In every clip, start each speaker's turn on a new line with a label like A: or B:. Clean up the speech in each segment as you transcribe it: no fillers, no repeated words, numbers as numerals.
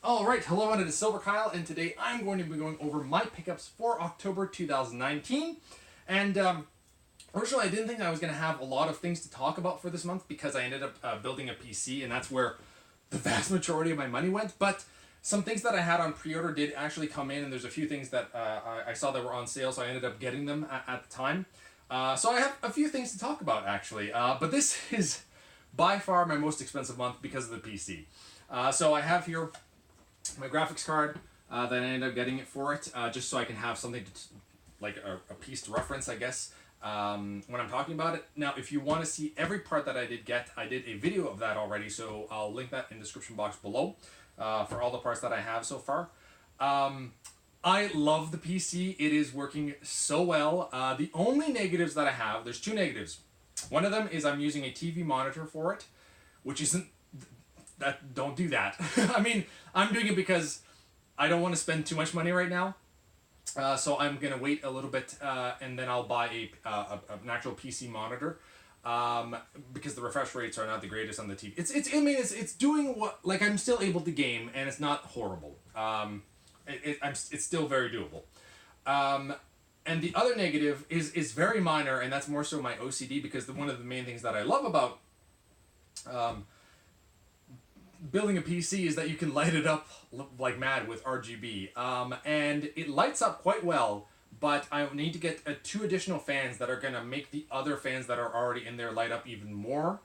A: Alright, hello, it is silverkyle, and today I'm going to be going over my pickups for October 2019. And originally I didn't think I was going to have a lot of things to talk about for this month because I ended up building a PC, and that's where the vast majority of my money went. But some things that I had on pre-order did actually come in, and there's a few things that I saw that were on sale, so I ended up getting them at the time. So I have a few things to talk about, actually. But this is by far my most expensive month because of the PC. So I have here my graphics card that I ended up getting it for it, just so I can have something to like a piece to reference, I guess, when I'm talking about it. Now, if you want to see every part that I did get, I did a video of that already, so I'll link that in the description box below for all the parts that I have so far. I love the PC. It is working so well. The only negatives that I have, there's two negatives. One of them is I'm using a TV monitor for it, which isn't don't do that. I mean, I'm doing it because I don't want to spend too much money right now. So I'm gonna wait a little bit, and then I'll buy an actual PC monitor, because the refresh rates are not the greatest on the TV. It's doing what, like, I'm still able to game, and it's not horrible. It's still very doable. And the other negative is very minor, and that's more so my OCD, because one of the main things that I love about building a PC is that you can light it up like mad with RGB, and it lights up quite well, but I need to get two additional fans that are going to make the other fans that are already in there light up even more,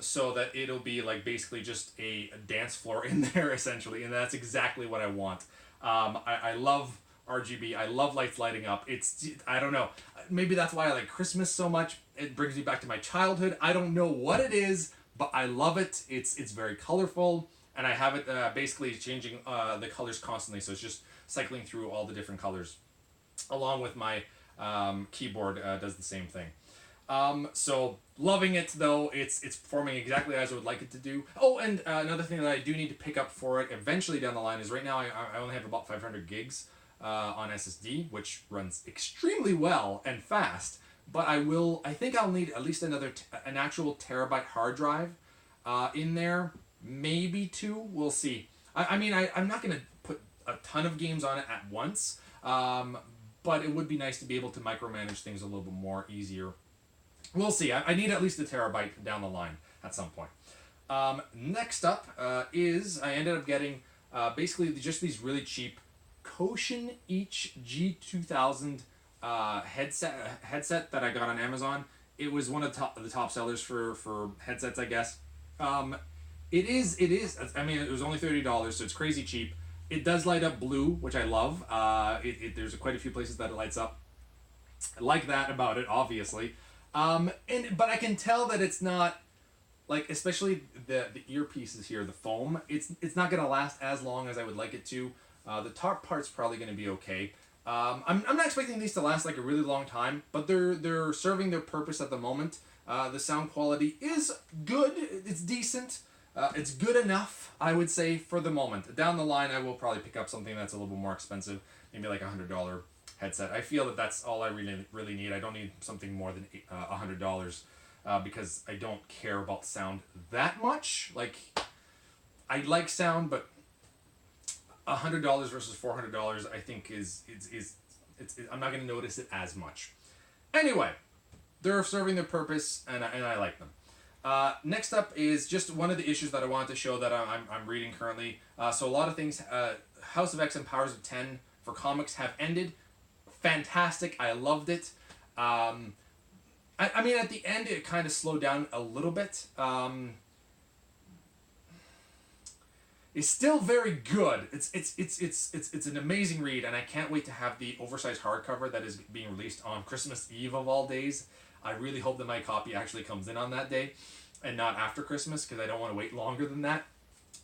A: so that it'll be like basically just a dance floor in there, essentially, and that's exactly what I want. I love RGB. I love lights lighting up. I don't know, maybe that's why I like Christmas so much. It brings me back to my childhood. I don't know what it is, but I love it. It's very colorful, and I have it basically changing the colors constantly, so it's just cycling through all the different colors, along with my keyboard does the same thing. So loving it, though. It's performing exactly as I would like it to do. Oh, and another thing that I do need to pick up for it eventually down the line is right now I only have about 500 gigs on SSD, which runs extremely well and fast. But I think I'll need at least an actual terabyte hard drive in there. Maybe two. We'll see. I'm not going to put a ton of games on it at once. But it would be nice to be able to micromanage things a little bit more easier. We'll see. I need at least a terabyte down the line at some point. Next up is I ended up getting basically just these really cheap Koshin each G2000 headset that I got on Amazon. It was one of the top sellers for headsets, I guess. It is. I mean, it was only $30, so it's crazy cheap. It does light up blue, which I love. There's quite a few places that it lights up. I like that about it, obviously. But I can tell that it's not, like, especially the earpieces here, the foam. It's not gonna last as long as I would like it to. The top part's probably gonna be okay. I'm not expecting these to last like a really long time, but they're serving their purpose at the moment. The sound quality is good. It's decent. It's good enough, I would say, for the moment. Down the line, I will probably pick up something that's a little bit more expensive, maybe like $100 headset. I feel that that's all I really need. I don't need something more than $100 because I don't care about sound that much. Like, I like sound, but $100 versus $400, I think is I'm not going to notice it as much. Anyway, they're serving their purpose, and I like them. Next up is just one of the issues that I wanted to show that I'm reading currently. So a lot of things, House of X and Powers of 10 for comics have ended. Fantastic. I loved it. I mean, at the end, it kind of slowed down a little bit. It's still very good. It's an amazing read, and I can't wait to have the oversized hardcover that is being released on Christmas Eve of all days. I really hope that my copy actually comes in on that day and not after Christmas, because I don't want to wait longer than that.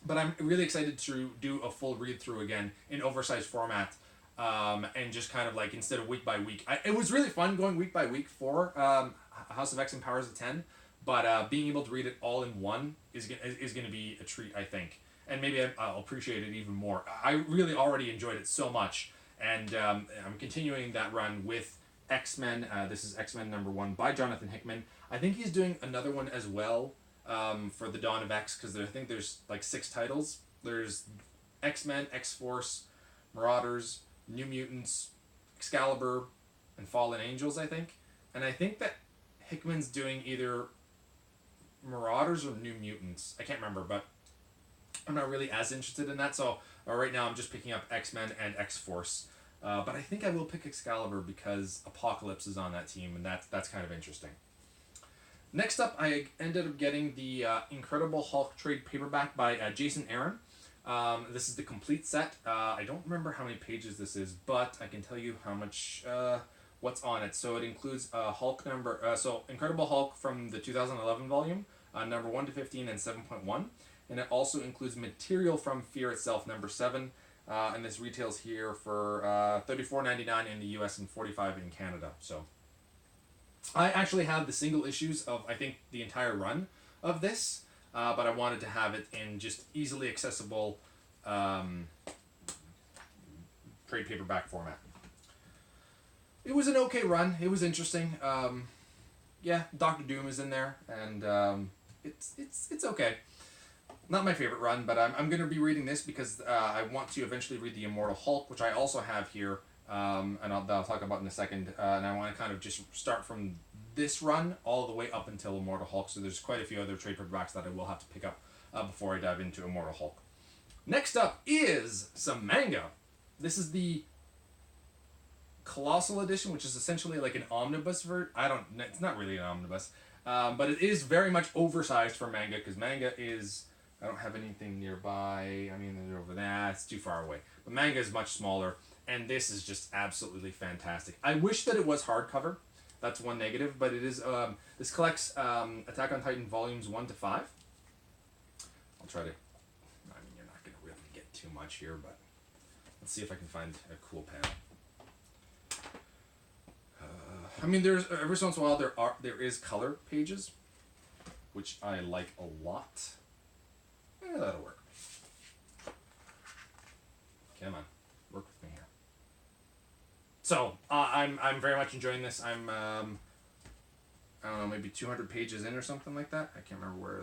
A: But I'm really excited to do a full read through again in oversized format, and just kind of like, instead of week by week. It was really fun going week by week for House of X and Powers of 10, but being able to read it all in one is going to be a treat, I think. And maybe I'll appreciate it even more. I really already enjoyed it so much, and I'm continuing that run with X-Men. This is X-Men #1 by Jonathan Hickman. I think he's doing another one as well for the Dawn of X, because I think there's like 6 titles. There's X-Men, X-Force, Marauders, New Mutants, Excalibur, and Fallen Angels, I think. And I think that Hickman's doing either Marauders or New Mutants. I can't remember, but I'm not really as interested in that. So right now I'm just picking up X-Men and X-Force. But I think I will pick Excalibur because Apocalypse is on that team, and that's kind of interesting. Next up, I ended up getting the Incredible Hulk trade paperback by Jason Aaron. This is the complete set. I don't remember how many pages this is, but I can tell you how much what's on it. So it includes Hulk number. So Incredible Hulk from the 2011 volume, number 1 to 15 and 7.1, and it also includes material from Fear Itself, number 7. And this retails here for $34.99 in the US and $45 in Canada. So I actually have the single issues of, I think, the entire run of this, but I wanted to have it in just easily accessible trade paperback format. It was an okay run. It was interesting. Yeah, Doctor Doom is in there, and it's okay. Not my favorite run, but I'm going to be reading this because I want to eventually read the Immortal Hulk, which I also have here, and I'll talk about in a second. And I want to kind of just start from this run all the way up until Immortal Hulk. So there's quite a few other trade paperbacks that I will have to pick up before I dive into Immortal Hulk. Next up is some manga. This is the Colossal Edition, which is essentially like an omnibus version. It's not really an omnibus, but it is very much oversized for manga because manga is. I don't have anything nearby. I mean, they're over there. It's too far away. But manga is much smaller, and this is just absolutely fantastic. I wish that it was hardcover. That's one negative, but it is. This collects Attack on Titan volumes 1 to 5. I'll try to. I mean, you're not going to really get too much here, but let's see if I can find a cool panel. I mean, there's every once in a while there is color pages, which I like a lot. Yeah, that'll work. Come on, work with me here. So I'm very much enjoying this. I'm I don't know, maybe 200 pages in or something like that. I can't remember where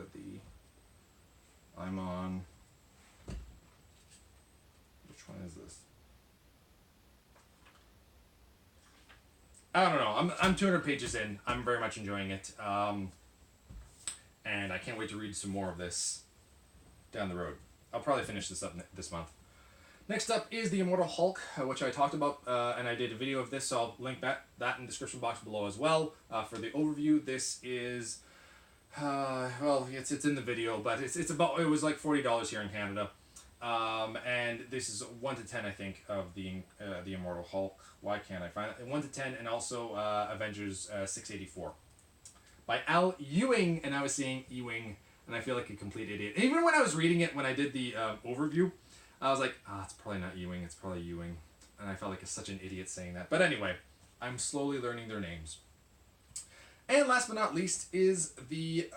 A: I'm on. Which one is this? I don't know. I'm 200 pages in. I'm very much enjoying it. And I can't wait to read some more of this down the road. I'll probably finish this up this month. Next up is the Immortal Hulk, which I talked about, and I did a video of this, so I'll link that in the description box below as well. For the overview, this is, well, it's in the video, but it was like $40 here in Canada. And this is 1 to 10, I think, of the Immortal Hulk. Why can't I find it? 1 to 10, and also Avengers 684 by Al Ewing, and I was saying Ewing, and I feel like a complete idiot. Even when I was reading it, when I did the overview, I was like, it's probably not Ewing, it's probably Ewing, and I felt like such an idiot saying that. But anyway, I'm slowly learning their names. And last but not least is the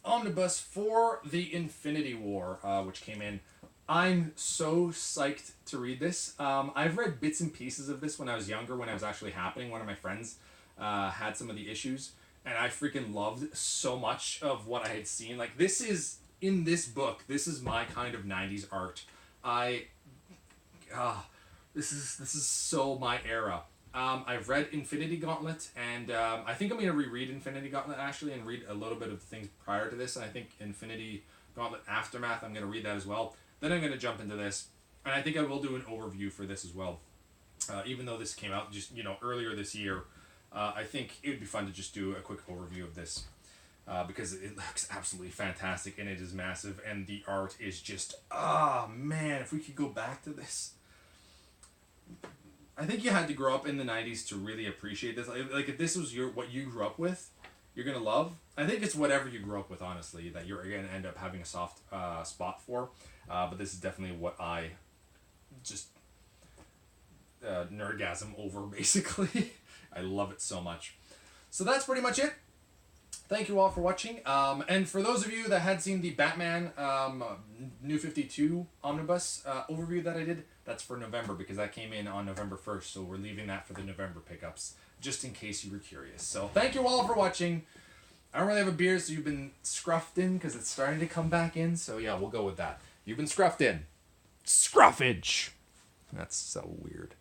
A: Omnibus for the Infinity War, which came in. I'm so psyched to read this. I've read bits and pieces of this when I was younger, when it was actually happening. One of my friends had some of the issues, and I freaking loved so much of what I had seen. Like, this is, in this book, this is my kind of 90s art. This is so my era. I've read Infinity Gauntlet, and I think I'm going to reread Infinity Gauntlet, actually, and read a little bit of the things prior to this, and I think Infinity Gauntlet Aftermath, I'm going to read that as well. Then I'm going to jump into this, and I think I will do an overview for this as well. Even though this came out just, earlier this year, I think it would be fun to just do a quick overview of this. Because it looks absolutely fantastic, and it is massive, and the art is just, man, if we could go back to this. I think you had to grow up in the 90s to really appreciate this. Like if this was what you grew up with, you're going to love. I think it's whatever you grew up with, honestly, that you're going to end up having a soft spot for. But this is definitely what I just nerdgasm over, basically. I love it so much. So that's pretty much it. Thank you all for watching. And for those of you that had seen the Batman New 52 Omnibus overview that I did, that's for November, because that came in on November 1st. So we're leaving that for the November pickups, just in case you were curious. So thank you all for watching. I don't really have a beard, so you've been scruffed in because it's starting to come back in. So yeah, we'll go with that. You've been scruffed in.
B: Scruffage.
A: That's so weird.